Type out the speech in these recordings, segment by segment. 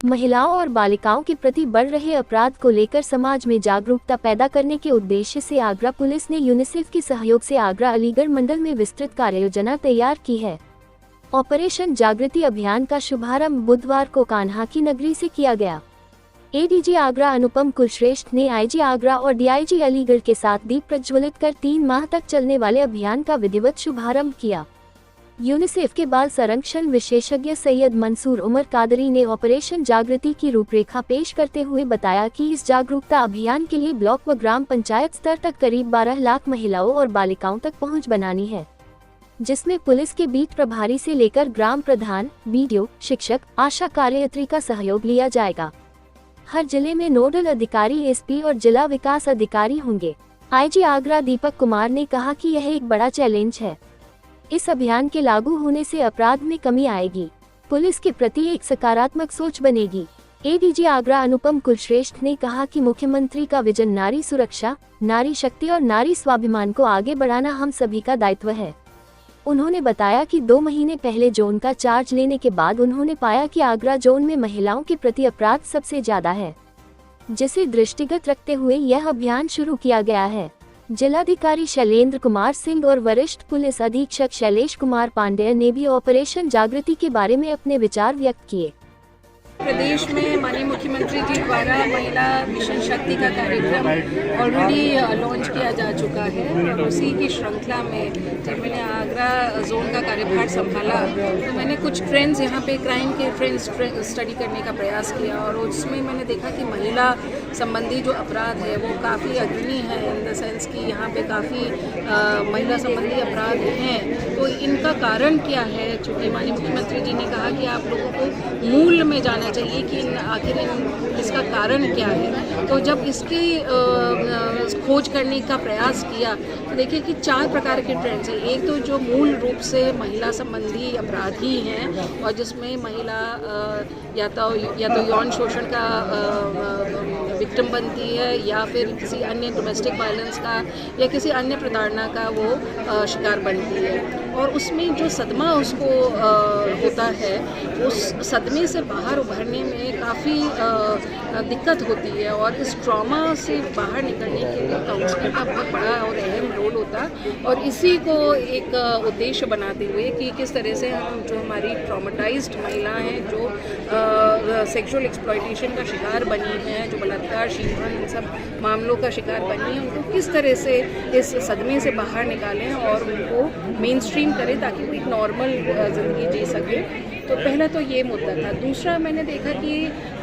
महिलाओं और बालिकाओं के प्रति बढ़ रहे अपराध को लेकर समाज में जागरूकता पैदा करने के उद्देश्य से आगरा पुलिस ने यूनिसेफ के सहयोग से आगरा अलीगढ़ मंडल में विस्तृत कार्ययोजना तैयार की है। ऑपरेशन जागृति अभियान का शुभारंभ बुधवार को कान्हा की नगरी से किया गया। एडीजी आगरा अनुपम कुलश्रेष्ठ ने आईजी आगरा और डीआईजी अलीगढ़ के साथ दीप प्रज्वलित कर 3 माह तक चलने वाले अभियान का विधिवत शुभारंभ किया। यूनिसेफ के बाल संरक्षण विशेषज्ञ सैयद मंसूर उमर कादरी ने ऑपरेशन जागृति की रूपरेखा पेश करते हुए बताया कि इस जागरूकता अभियान के लिए ब्लॉक व ग्राम पंचायत स्तर तक करीब 12 लाख महिलाओं और बालिकाओं तक पहुंच बनानी है, जिसमें पुलिस के बीट प्रभारी से लेकर ग्राम प्रधान, बीडीओ, शिक्षक, आशा कार्यकर्त्री का सहयोग लिया जाएगा। हर जिले में नोडल अधिकारी एसपी और जिला विकास अधिकारी होंगे। आईजी आगरा दीपक कुमार ने कहा कि यह एक बड़ा चैलेंज है। इस अभियान के लागू होने से अपराध में कमी आएगी, पुलिस के प्रति एक सकारात्मक सोच बनेगी। एडीजी आगरा अनुपम कुलश्रेष्ठ ने कहा कि मुख्यमंत्री का विजन नारी सुरक्षा, नारी शक्ति और नारी स्वाभिमान को आगे बढ़ाना हम सभी का दायित्व है। उन्होंने बताया कि 2 महीने पहले जोन का चार्ज लेने के बाद उन्होंने पाया कि आगरा जोन में महिलाओं के प्रति अपराध सबसे ज्यादा है, जिसे दृष्टिगत रखते हुए यह अभियान शुरू किया गया है। जिलाधिकारी शैलेंद्र कुमार सिंह और वरिष्ठ पुलिस अधीक्षक शैलेश कुमार पांडेय ने भी ऑपरेशन जागृति के बारे में अपने विचार व्यक्त किए। प्रदेश में माननीय मुख्यमंत्री जी द्वारा महिला मिशन शक्ति का कार्यक्रम ऑलरेडी लॉन्च किया जा चुका है और उसी की श्रृंखला में जब मैंने आगरा जोन का कार्यभार संभाला तो मैंने कुछ ट्रेंड्स यहाँ पे क्राइम के ट्रेंड्स स्टडी करने का प्रयास किया और उसमें मैंने देखा कि महिला संबंधी जो अपराध है वो काफ़ी अग्रणी है, इन द सेंस कि यहाँ पे काफ़ी महिला संबंधी अपराध हैं। तो इनका कारण क्या है? चूँकि माननीय मुख्यमंत्री जी ने कहा कि आप लोगों को मूल में जाना चाहिए कि आखिर इसका कारण क्या है। तो जब इसकी खोज करने का प्रयास किया तो देखिए कि 4 प्रकार के ट्रेंड्स हैं। एक तो जो मूल रूप से महिला संबंधी अपराधी हैं और जिसमें महिला या तो यौन शोषण का विक्टिम बनती है या फिर किसी अन्य डोमेस्टिक वायलेंस का या किसी अन्य प्रताड़ना का वो शिकार बनती है और उसमें जो सदमा उसको होता है उस सदमे से बाहर उभरने में काफ़ी दिक्कत होती है और इस ट्रॉमा से बाहर निकलने के लिए काउंसलिंग का बहुत बड़ा और अहम रोल होता है और इसी को एक उद्देश्य बनाते हुए कि किस तरह से हम जो हमारी ट्रॉमेटाइज्ड महिला हैं जो सेक्सुअल एक्सप्लॉयटेशन का शिकार बनी हैं, जो बलात्कार, शीलभंग इन सब मामलों का शिकार बनी है, उनको किस तरह से इस सदमे से बाहर निकालें और उनको मेन स्ट्रीम करें ताकि वो एक नॉर्मल ज़िंदगी जी सके। तो पहला तो ये मुद्दा था। दूसरा मैंने देखा कि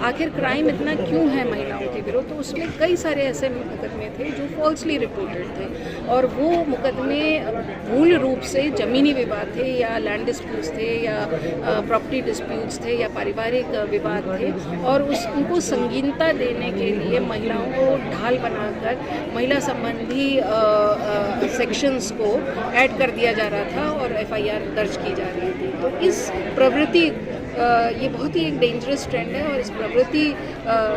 आखिर क्राइम इतना क्यों है महिलाओं के विरुद्ध, तो उसमें कई सारे ऐसे मुकदमे थे जो फॉल्सली रिपोर्टेड थे और वो मुकदमे मूल रूप से ज़मीनी विवाद थे या लैंड डिस्प्यूट्स थे या प्रॉपर्टी डिस्प्यूट्स थे या पारिवारिक विवाद थे और उनको संगीनता देने के लिए महिलाओं को ढाल बनाकर महिला संबंधी सेक्शंस को ऐड कर दिया जा रहा था और FIR दर्ज की जा रही थी। तो इस प्रवृत्ति ये बहुत ही एक डेंजरस ट्रेंड है और इस प्रवृत्ति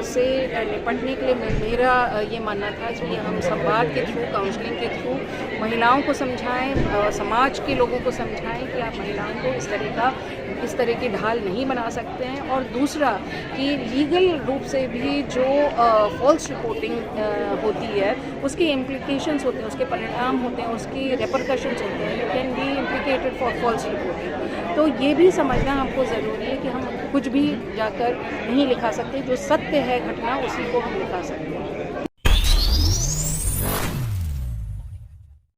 से निपटने के लिए मेरा ये मानना था कि हम संवाद के थ्रू, काउंसलिंग के थ्रू महिलाओं को समझाएं, समाज के लोगों को समझाएं कि आप महिलाओं को इस तरह की ढाल नहीं बना सकते हैं। और दूसरा कि लीगल रूप से भी जो फॉल्स रिपोर्टिंग होती है उसके इम्प्लीकेशंस होते हैं, उसके परिणाम होते हैं, उसकी रेपरकशंस होते हैं। You can be implicated for false reporting. तो ये भी समझना हमको ज़रूरी है कि हम कुछ भी जाकर नहीं लिखा सकते, जो सत्य है घटना उसी को हम लिखा सकते हैं।